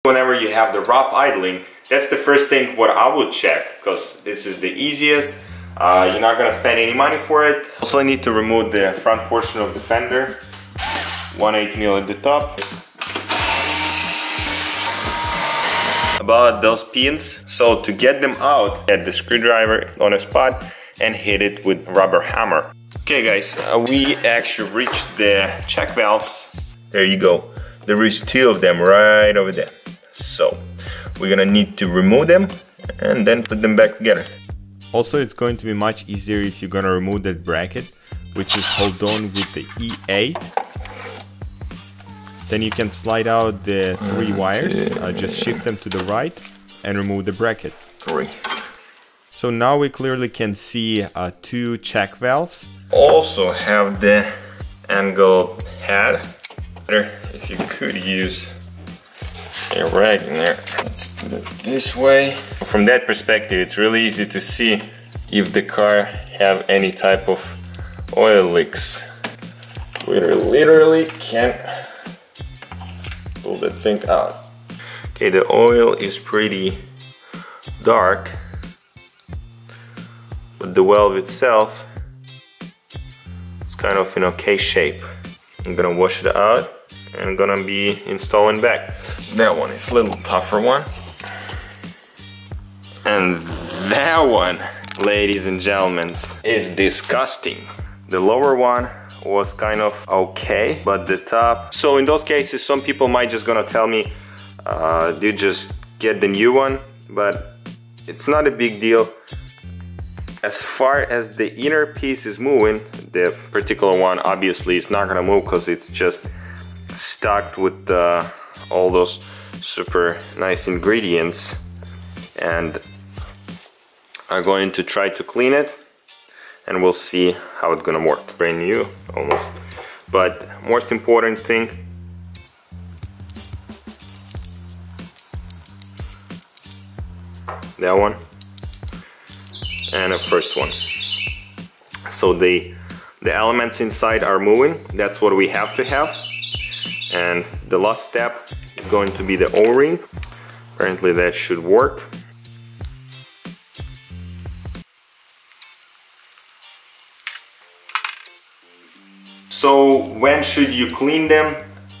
Whenever you have the rough idling, that's the first thing what I would check, because this is the easiest. You're not gonna spend any money for it. Also, I need to remove the front portion of the fender, 1/8 mil at the top. About those pins, so to get them out, get the screwdriver on a spot and hit it with rubber hammer. Okay guys, we actually reached the check valves. There you go. There is 2 of them right over there. So we're gonna need to remove them and then put them back together. Also, it's going to be much easier if you're gonna remove that bracket, which is held on with the E8. Then you can slide out the 3 wires, just shift them to the right and remove the bracket. 3. So now we clearly can see 2 check valves. Also have the angled head. If you could use a rag in there. Let's put it this way. From that perspective, it's really easy to see if the car have any type of oil leaks. We literally can pull that thing out. Okay, the oil is pretty dark, but the valve itself is kind of in okay shape. I'm gonna wash it out and I'm gonna be installing back. That one is a little tougher one. And that one, ladies and gentlemen, is disgusting. The lower one was kind of okay, but the top... So in those cases, some people might just gonna tell me, dude, just get the new one, but it's not a big deal. As far as the inner piece is moving, the particular one obviously is not gonna move because it's just stuck with all those super nice ingredients. And I'm going to try to clean it and we'll see how it's gonna work. Brand new, almost. But most important thing, that one and the first one. So the elements inside are moving. That's what we have to have. And the last step is going to be the O-ring. Apparently that should work. So when should you clean them?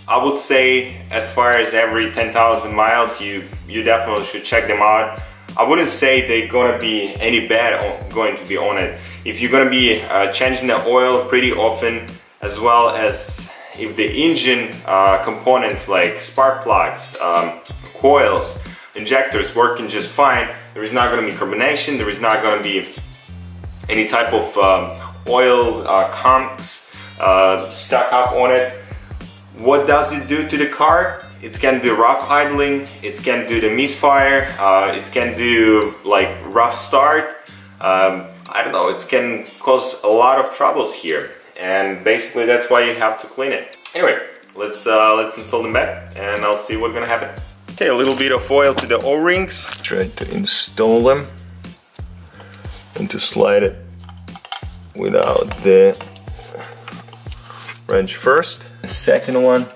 I would say as far as every 10,000 miles, you definitely should check them out. I wouldn't say they're gonna be any bad going to be on it. If you're gonna be changing the oil pretty often, as well as if the engine components like spark plugs, coils, injectors working just fine, there is not gonna be carbonation, there is not gonna be any type of oil clumps stuck up on it. What does it do to the car? It can do rough idling, it can do the misfire, it can do like rough start. I don't know, it can cause a lot of troubles here, and basically that's why you have to clean it. Anyway, let's install them back and I'll see what's gonna happen. Okay, a little bit of oil to the O-rings. Try to install them and to slide it without the wrench first. The second one,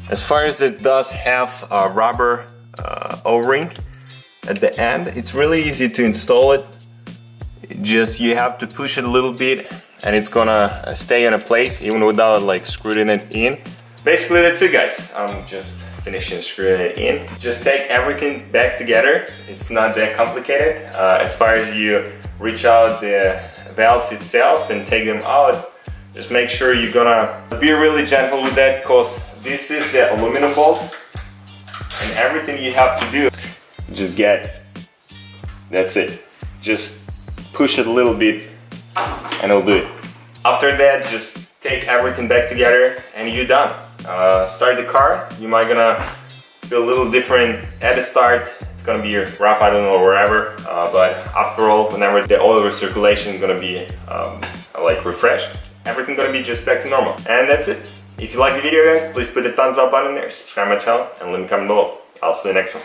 as far as it does have a rubber O-ring at the end, it's really easy to install it. You have to push it a little bit and it's gonna stay in a place even without like screwing it in. Basically that's it guys, I'm just finishing screwing it in. Just take everything back together, it's not that complicated. As far as you reach out the valves itself and take them out, just make sure you're gonna be really gentle with that, because this is the aluminum bolt and everything you have to do, just that's it. Just push it a little bit and it'll do it. After that, just take everything back together and you're done. Start the car. You might gonna feel a little different at the start. It's gonna be rough, I don't know, wherever. But after all, whenever the oil recirculation is gonna be like refreshed, everything gonna be just back to normal. And that's it. If you like the video guys, please put the thumbs up button there, subscribe my channel, and let me comment below. I'll see you next one.